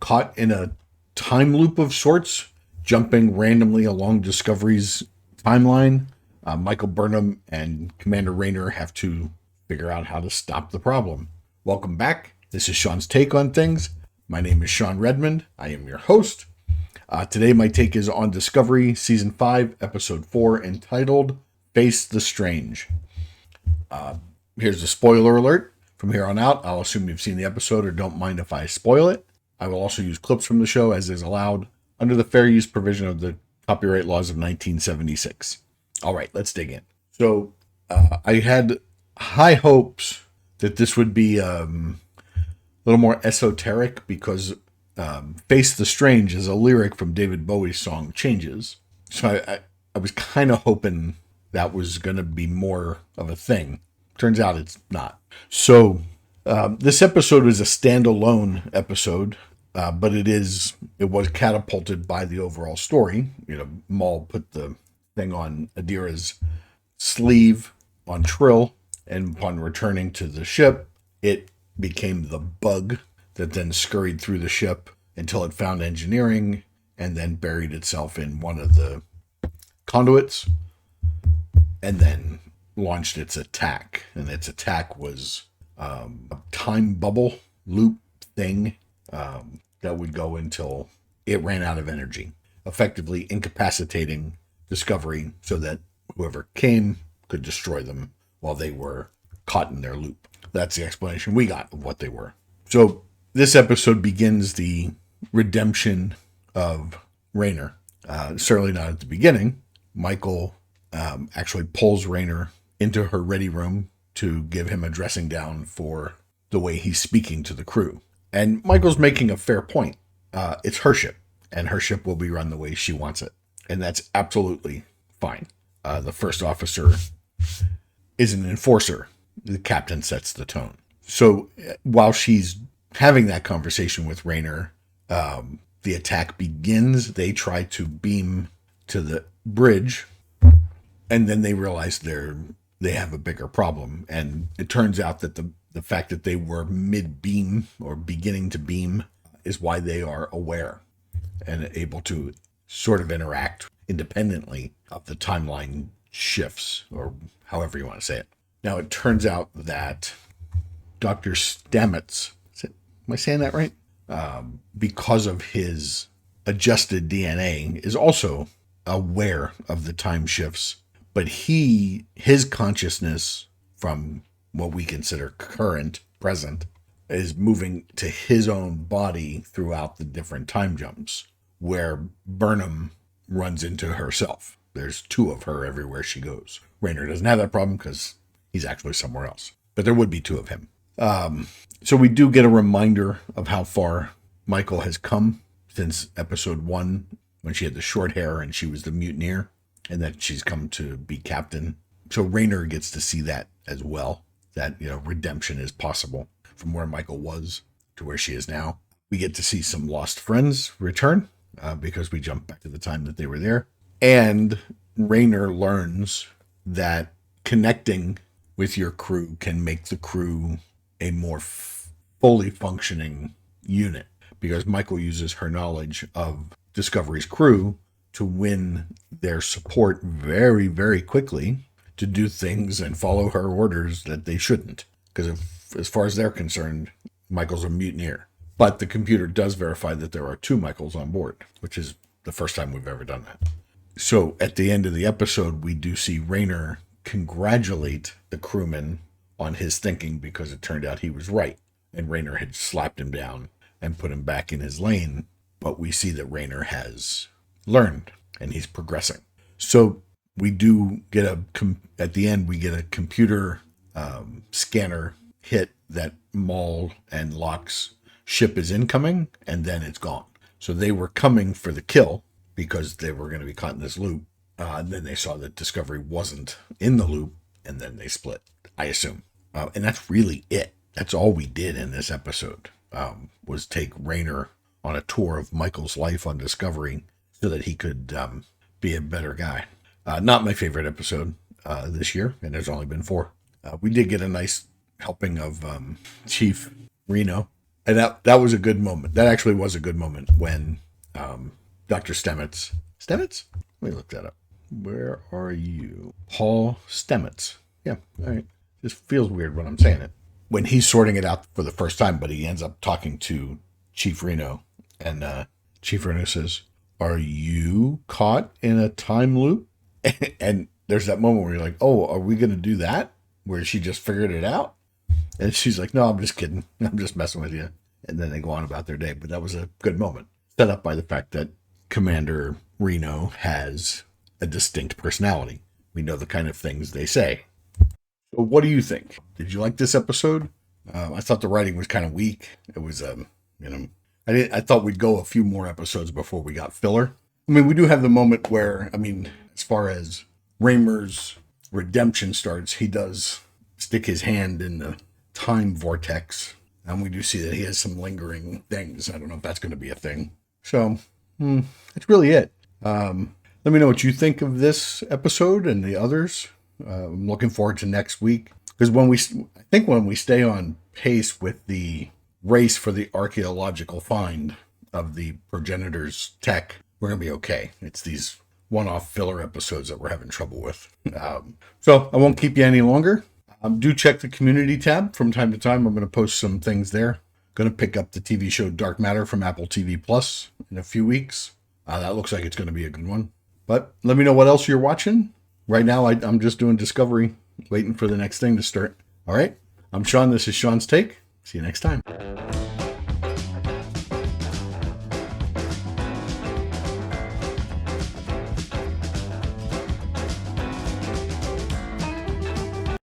caught in a time loop of sorts, jumping randomly along Discovery's timeline. Michael Burnham and Commander Rayner have to figure out how to stop the problem. Welcome back. This is Sean's Take on Things. My name is Sean Redmond. I am your host. Today my take is on Discovery Season 5, Episode 4, entitled Face the Strange. Here's a spoiler alert. From here on out, I'll assume you've seen the episode or don't mind if I spoil it. I will also use clips from the show as is allowed under the fair use provision of the copyright laws of 1976. All right, let's dig in. So I had high hopes that this would be a little more esoteric because Face the Strange is a lyric from David Bowie's song Changes. So I was kind of hoping that was going to be more of a thing. Turns out it's not. So this episode is a standalone episode, but it was catapulted by the overall story. Maul put the thing on Adira's sleeve on Trill, and upon returning to the ship, it became the bug that then scurried through the ship until it found engineering and then buried itself in one of the conduits and then launched its attack. And its attack was a time bubble loop thing that would go until it ran out of energy, effectively incapacitating Discovery so that whoever came could destroy them while they were caught in their loop. That's the explanation we got of what they were. So this episode begins the redemption of Rayner. Certainly not at the beginning. Michael actually pulls Rayner into her ready room to give him a dressing down for the way he's speaking to the crew. And Michael's making a fair point. It's her ship, and her ship will be run the way she wants it. And that's absolutely fine. The first officer is an enforcer. The captain sets the tone. So while she's having that conversation with Rayner, the attack begins. They try to beam to the bridge, and then they realize they have a bigger problem. And it turns out that the fact that they were mid-beam or beginning to beam is why they are aware and able to sort of interact independently of the timeline shifts, or however you want to say it. Now, it turns out that Dr. Stamets, am I saying that right? Because of his adjusted DNA, is also aware of the time shifts, but his consciousness from what we consider present, is moving to his own body throughout the different time jumps, where Burnham runs into herself. There's two of her everywhere she goes. Rayner doesn't have that problem because he's actually somewhere else, but there would be two of him. So we do get a reminder of how far Michael has come since episode 1, when she had the short hair and she was the mutineer, and that she's come to be captain. So Rayner gets to see that as well, that, redemption is possible from where Michael was to where she is now. We get to see some lost friends return because we jump back to the time that they were there. And Rayner learns that connecting with your crew can make the crew a more fully functioning unit, because Michael uses her knowledge of Discovery's crew to win their support very, very quickly to do things and follow her orders that they shouldn't. Because as far as they're concerned, Michael's a mutineer. But the computer does verify that there are two Michaels on board, which is the first time we've ever done that. So at the end of the episode, we do see Rayner congratulate the crewman on his thinking, because it turned out he was right. And Rayner had slapped him down and put him back in his lane. But we see that Rayner has learned and he's progressing. So we do get at the end, we get a computer scanner hit that Maul and Locke's ship is incoming, and then it's gone. So they were coming for the kill because they were going to be caught in this loop. And then they saw that Discovery wasn't in the loop, and then they split, I assume. And that's really it. That's all we did in this episode, was take Rayner on a tour of Michael's life on Discovery so that he could be a better guy. Not my favorite episode this year, and there's only been 4. We did get a nice helping of Chief Reno And that was a good moment. That actually was a good moment when Dr. Stamets. Stamets? Let me look that up. Where are you? Paul Stamets. Yeah, all right. Just feels weird when I'm saying it. When he's sorting it out for the first time, but he ends up talking to Chief Reno. And Chief Reno says, "Are you caught in a time loop?" And there's that moment where you're like, "Oh, are we going to do that?" Where she just figured it out. And she's like, "No, I'm just kidding. I'm just messing with you." And then they go on about their day. But that was a good moment, set up by the fact that Commander Reno has a distinct personality. We know the kind of things they say. So what do you think? Did you like this episode? I thought the writing was kind of weak. It was, I thought we'd go a few more episodes before we got filler. I mean, we do have the moment where, as far as Raymer's redemption starts, he does stick his hand in the time vortex. And we do see that he has some lingering things. I don't know if that's going to be a thing. So, that's really it. Let me know what you think of this episode and the others. I'm looking forward to next week. Because when we stay on pace with the race for the archaeological find of the Progenitors tech, we're going to be okay. It's these one-off filler episodes that we're having trouble with. So I won't keep you any longer. Do check the community tab from time to time. I'm going to post some things there. Going to pick up the TV show Dark Matter from Apple TV Plus in a few weeks. That looks like it's going to be a good one. But let me know what else you're watching. Right now, I'm just doing Discovery, waiting for the next thing to start. All right. I'm Sean. This is Sean's Take. See you next time.